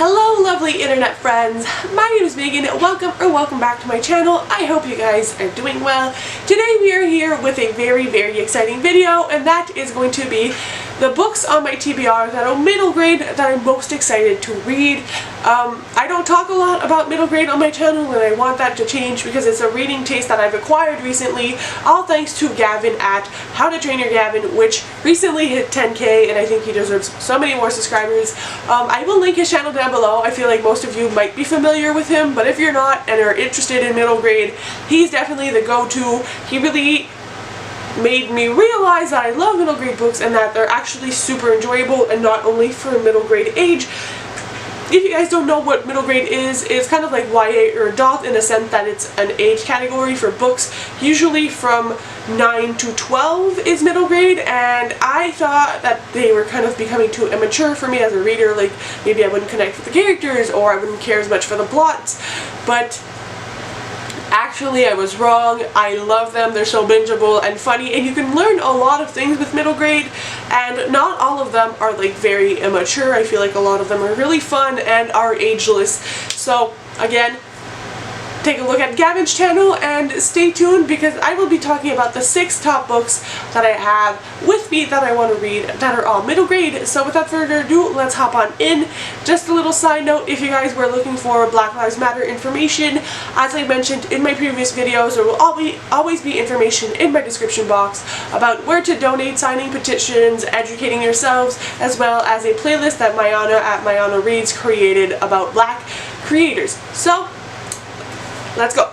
Hello lovely internet friends, my name is Megan. Welcome back to my channel. I hope you guys are doing well. Today we are here with a very exciting video, and that is going to be the books on my TBR that are middle grade that I'm most excited to read. I don't talk a lot about middle grade on my channel, and I want that to change because it's a reading taste that I've acquired recently, all thanks to Gavin at How to Train Your Gavin, which recently hit 10k, and I think he deserves so many more subscribers. I will link his channel down below. I feel like most of you might be familiar with him, but if you're not and are interested in middle grade, he's definitely the go-to. He really made me realize that I love middle grade books and that they're actually super enjoyable, and not only for middle grade age. If you guys don't know what middle grade is, it's kind of like YA or adult in the sense that it's an age category for books. Usually from 9 to 12 is middle grade, and I thought that they were kind of becoming too immature for me as a reader. Like, maybe I wouldn't connect with the characters or I wouldn't care as much for the plots, but actually I was wrong. I love them. They're so bingeable and funny, and you can learn a lot of things with middle grade, and not all of them are like very immature. I feel like a lot of them are really fun and are ageless. So again, take a look at Gavin's channel and stay tuned, because I will be talking about the 6 top books that I have with me that I want to read that are all middle grade. So without further ado, let's hop on in. Just a little side note, if you guys were looking for Black Lives Matter information, as I mentioned in my previous videos, there will always be information in my description box about where to donate, signing petitions, educating yourselves, as well as a playlist that Mayana at Mayana Reads created about Black creators. So let's go.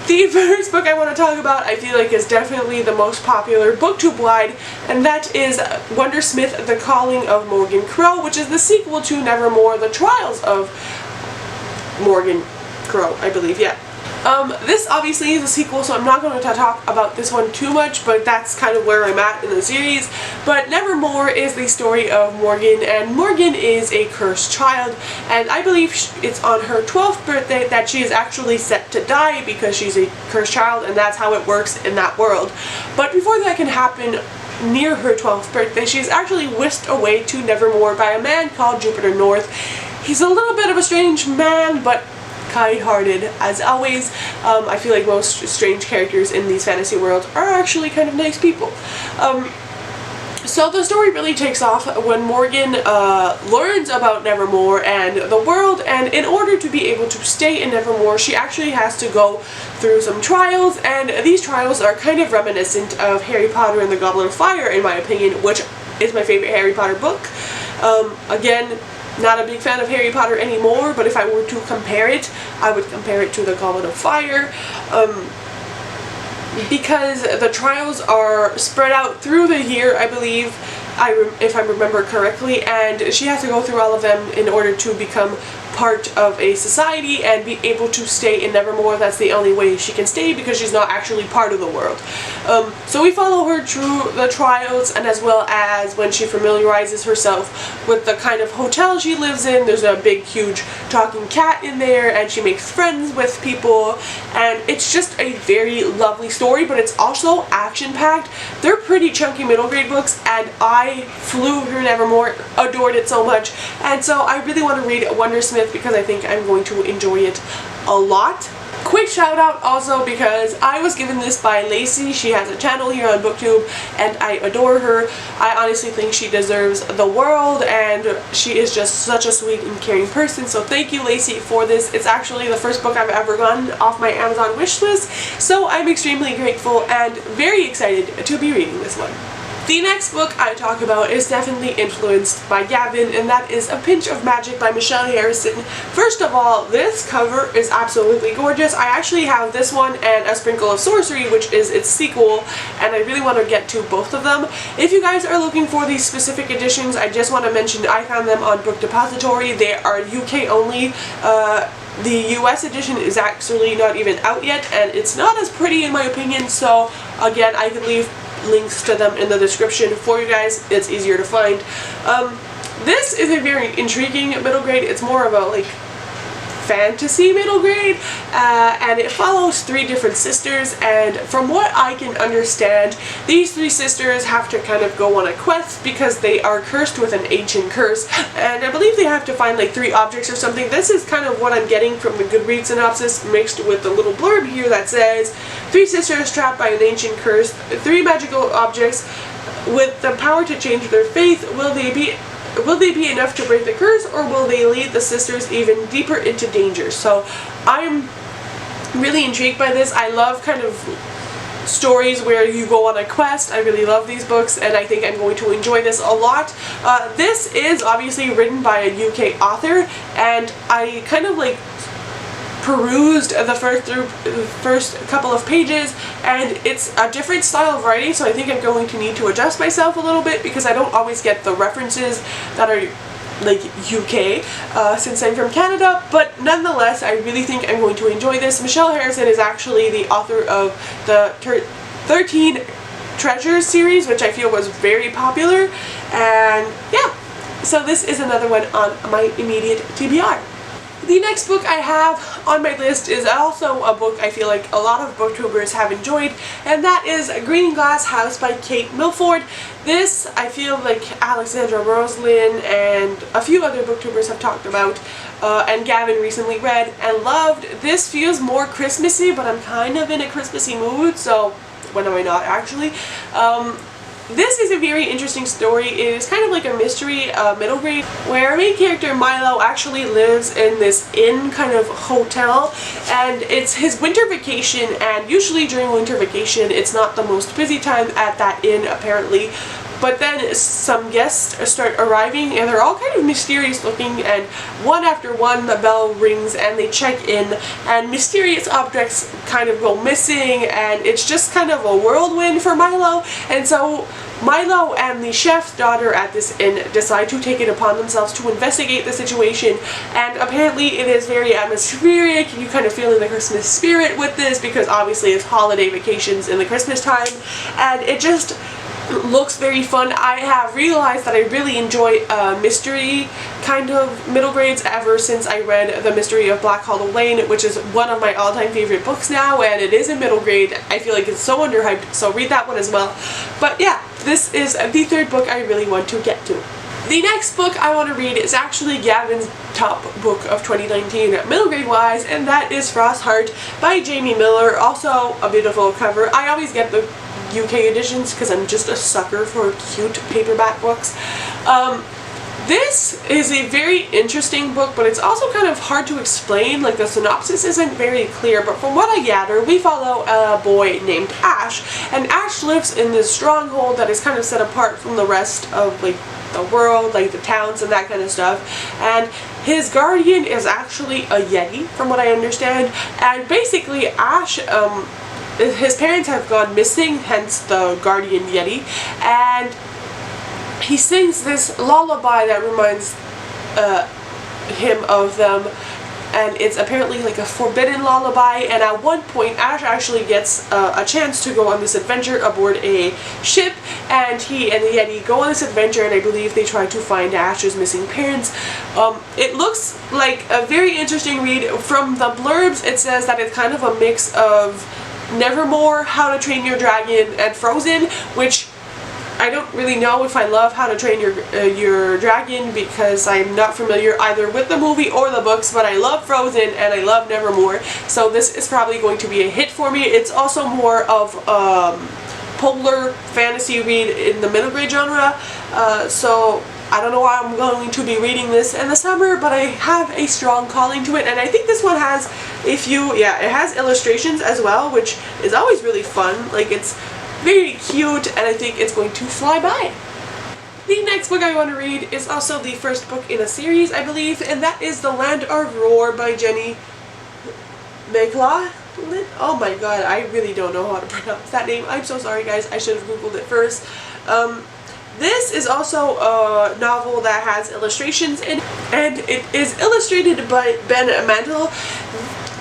The first book I want to talk about, I feel like, is definitely the most popular booktube-wide, and that is Wondersmith: The Calling of Morgan Crow, which is the sequel to Nevermore: The Trials of Morgan Crow, I believe, yeah. This obviously is a sequel, so I'm not going to talk about this one too much, but that's kind of where I'm at in the series. But Nevermore is the story of Morgan, and Morgan is a cursed child, and I believe it's on her 12th birthday that she is actually set to die because she's a cursed child, and that's how it works in that world. But before that can happen, near her 12th birthday, she's actually whisked away to Nevermore by a man called Jupiter North. He's a little bit of a strange man, but kind-hearted as always. I feel like most strange characters in these fantasy worlds are actually kind of nice people. So the story really takes off when Morgan learns about Nevermore and the world, and in order to be able to stay in Nevermore, she actually has to go through some trials, and these trials are kind of reminiscent of Harry Potter and the Goblet of Fire, in my opinion, which is my favorite Harry Potter book. Again, not a big fan of Harry Potter anymore, but if I were to compare it, I would compare it to the Goblet of Fire, because the trials are spread out through the year, I believe, if I remember correctly, and she has to go through all of them in order to become part of a society and be able to stay in Nevermore. That's the only way she can stay, because she's not actually part of the world. So we follow her through the trials, and as well as when she familiarizes herself with the kind of hotel she lives in. There's a big huge talking cat in there, and she makes friends with people, and it's just a very lovely story, but it's also action-packed. They're pretty chunky middle grade books, and I flew through Nevermore, adored it so much, and so I really want to read Wondersmith because I think I'm going to enjoy it a lot. Quick shout out also, because I was given this by Lacey. She has a channel here on BookTube, and I adore her. I honestly think she deserves the world, and she is just such a sweet and caring person. So thank you, Lacey, for this. It's actually the first book I've ever gotten off my Amazon wish list, so I'm extremely grateful and very excited to be reading this one. The next book I talk about is definitely influenced by Gavin, and that is A Pinch of Magic by Michelle Harrison. First of all, this cover is absolutely gorgeous. I actually have this one and A Sprinkle of Sorcery, which is its sequel, and I really want to get to both of them. If you guys are looking for these specific editions, I just want to mention I found them on Book Depository. They are UK only. The US edition is actually not even out yet, and it's not as pretty in my opinion, so again, I can leave links to them in the description for you guys. It's easier to find. This is a very intriguing middle grade. It's more of a like fantasy middle grade, and it follows 3 different sisters, and from what I can understand, these 3 sisters have to kind of go on a quest because they are cursed with an ancient curse, and I believe they have to find like 3 objects or something. This is kind of what I'm getting from the Goodreads synopsis mixed with the little blurb here that says 3 sisters trapped by an ancient curse, 3 magical objects with the power to change their fate. Will they be enough to break the curse, or will they lead the sisters even deeper into danger? So I'm really intrigued by this. I love kind of stories where you go on a quest. I really love these books, and I think I'm going to enjoy this a lot. This is obviously written by a UK author, and I kind of like perused the first couple of pages, and it's a different style of writing, so I think I'm going to need to adjust myself a little bit because I don't always get the references that are like UK since I'm from Canada, but nonetheless I really think I'm going to enjoy this. Michelle Harrison is actually the author of the 13 Treasures series, which I feel was very popular, and yeah, so this is another one on my immediate TBR. The next book I have on my list is also a book I feel like a lot of booktubers have enjoyed, and that is Green Glass House by Kate Milford. This I feel like Alexandra Roslin and a few other booktubers have talked about, and Gavin recently read and loved. This feels more Christmassy, but I'm kind of in a Christmassy mood, so when am I not actually? This is a very interesting story. It is kind of like a mystery middle grade where our main character Milo actually lives in this inn kind of hotel, and it's his winter vacation, and usually during winter vacation it's not the most busy time at that inn apparently. But then some guests start arriving, and they're all kind of mysterious looking, and one after one the bell rings and they check in, and mysterious objects kind of go missing, and it's just kind of a whirlwind for Milo. And so Milo and the chef's daughter at this inn decide to take it upon themselves to investigate the situation, and apparently it is very atmospheric. You kind of feel in the Christmas spirit with this because obviously it's holiday vacations in the Christmas time, and it just looks very fun. I have realized that I really enjoy mystery kind of middle grades ever since I read The Mystery of Black Hollow Lane, which is one of my all-time favorite books now, and it is in middle grade. I feel like it's so underhyped, so read that one as well. But yeah, this is the 3rd book I really want to get to. The next book I want to read is actually Gavin's top book of 2019 middle grade wise, and that is Frost Heart by Jamie Miller. Also a beautiful cover. I always get the UK editions because I'm just a sucker for cute paperback books. This is a very interesting book, but it's also kind of hard to explain. Like, the synopsis isn't very clear, but from what I gather, we follow a boy named Ash, and Ash lives in this stronghold that is kind of set apart from the rest of like the world, like the towns and that kind of stuff, and his guardian is actually a Yeti from what I understand, and basically Ash his parents have gone missing, hence the guardian Yeti, and he sings this lullaby that reminds him of them, and it's apparently like a forbidden lullaby, and at one point Ash actually gets a chance to go on this adventure aboard a ship, and he and the Yeti go on this adventure, and I believe they try to find Ash's missing parents. It looks like a very interesting read. From the blurbs it says that it's kind of a mix of Nevermore, How to Train Your Dragon, and Frozen, which I don't really know if I love How to Train Your Dragon because I'm not familiar either with the movie or the books, but I love Frozen and I love Nevermore, so this is probably going to be a hit for me. It's also more of polar fantasy read in the middle grade genre, so I don't know why I'm going to be reading this in the summer, but I have a strong calling to it, and I think this one has it has illustrations as well, which is always really fun. Like, it's very cute, and I think it's going to fly by. The next book I want to read is also the first book in a series, I believe, and that is The Land of Roar by Jenny McLaughlin. Oh my god, I really don't know how to pronounce that name. I'm so sorry guys, I should have googled it first. This is also a novel that has illustrations in it, and it is illustrated by Ben Mantle.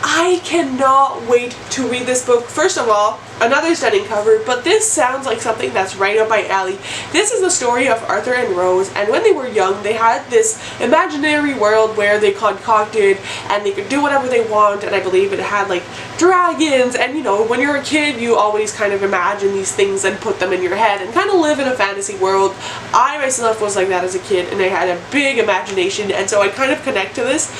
I cannot wait to read this book. First of all, another stunning cover, but this sounds like something that's right up my alley. This is the story of Arthur and Rose, and when they were young, they had this imaginary world where they concocted and they could do whatever they want, and I believe it had like dragons, and you know, when you're a kid, you always kind of imagine these things and put them in your head and kind of live in a fantasy world. I myself was like that as a kid, and I had a big imagination, and so I kind of connect to this.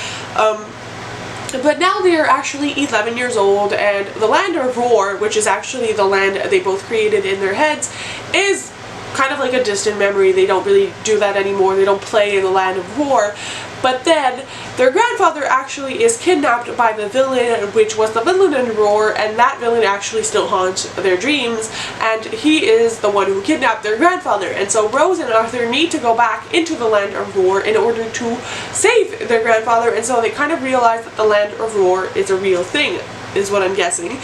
But now they are actually 11 years old, and the land of war, which is actually the land they both created in their heads, is kind of like a distant memory. They don't really do that anymore. They don't play in the land of war. But then their grandfather actually is kidnapped by the villain, which was the villain in Roar, and that villain actually still haunts their dreams, and he is the one who kidnapped their grandfather. And so Rose and Arthur need to go back into the land of Roar in order to save their grandfather, and so they kind of realize that the land of Roar is a real thing, is what I'm guessing.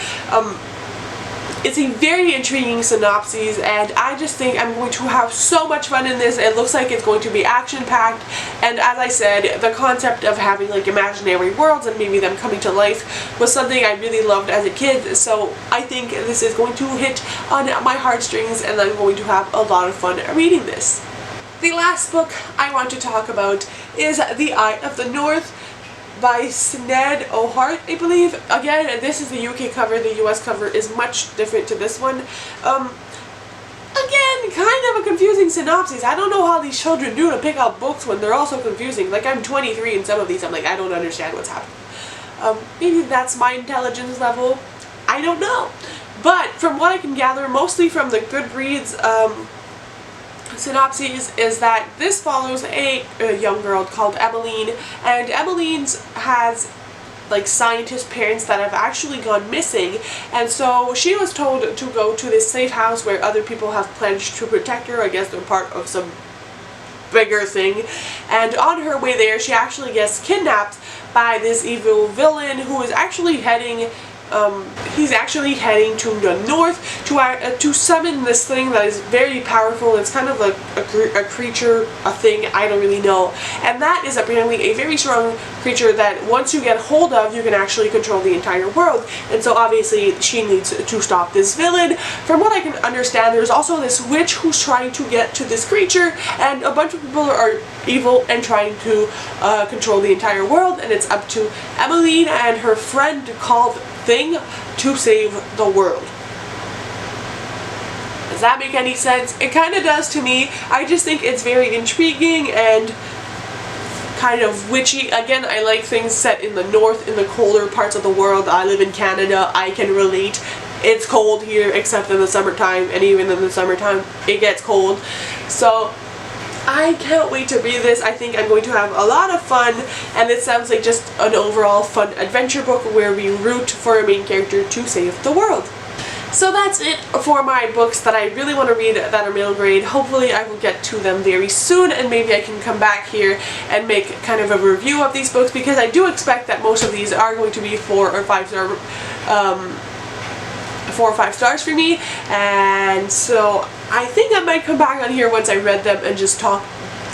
It's a very intriguing synopsis, and I just think I'm going to have so much fun in this. It looks like it's going to be action-packed, and as I said, the concept of having like imaginary worlds and maybe them coming to life was something I really loved as a kid, so I think this is going to hit on my heartstrings, and I'm going to have a lot of fun reading this. The last book I want to talk about is The Eye of the North by Sinead O'Hart, I believe. Again, this is the UK cover. The US cover is much different to this one. Again, kind of a confusing synopsis. I don't know how these children do to pick out books when they're all so confusing. Like, I'm 23 and some of these I'm like, I don't understand what's happening. Maybe that's my intelligence level. I don't know. But from what I can gather, mostly from the Goodreads synopsis, is that this follows a young girl called Emmeline, and Emmeline has like scientist parents that have actually gone missing, and so she was told to go to this safe house where other people have pledged to protect her. I guess they're part of some bigger thing, and on her way there she actually gets kidnapped by this evil villain who is actually heading he's actually heading to the north to summon this thing that is very powerful. It's kind of like a creature, a thing, I don't really know. And that is apparently a very strong creature that once you get hold of, you can actually control the entire world. And so obviously she needs to stop this villain. From what I can understand, there's also this witch who's trying to get to this creature, and a bunch of people are evil and trying to control the entire world, and it's up to Emmeline and her friend called Thing to save the world. Does that make any sense? It kind of does to me. I just think it's very intriguing and kind of witchy. Again, I like things set in the north, in the colder parts of the world. I live in Canada. I can relate. It's cold here except in the summertime, and even in the summertime it gets cold. So I can't wait to read this. I think I'm going to have a lot of fun, and it sounds like just an overall fun adventure book where we root for a main character to save the world. So that's it for my books that I really want to read that are middle grade. Hopefully I will get to them very soon, and maybe I can come back here and make kind of a review of these books, because I do expect that most of these are going to be 4 or 5 stars for me, and so I think I might come back on here once I read them and just talk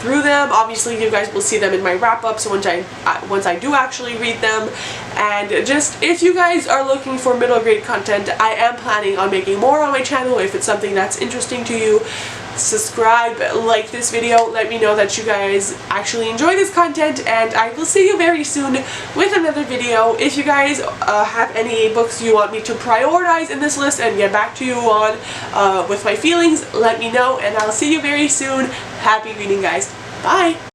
through them. Obviously you guys will see them in my wrap-ups once I do actually read them. And just, if you guys are looking for middle grade content, I am planning on making more on my channel. If it's something that's interesting to you, subscribe, like this video, let me know that you guys actually enjoy this content, and I will see you very soon with another video. If you guys have any books you want me to prioritize in this list and get back to you on with my feelings, let me know, and I'll see you very soon. Happy reading, guys. Bye!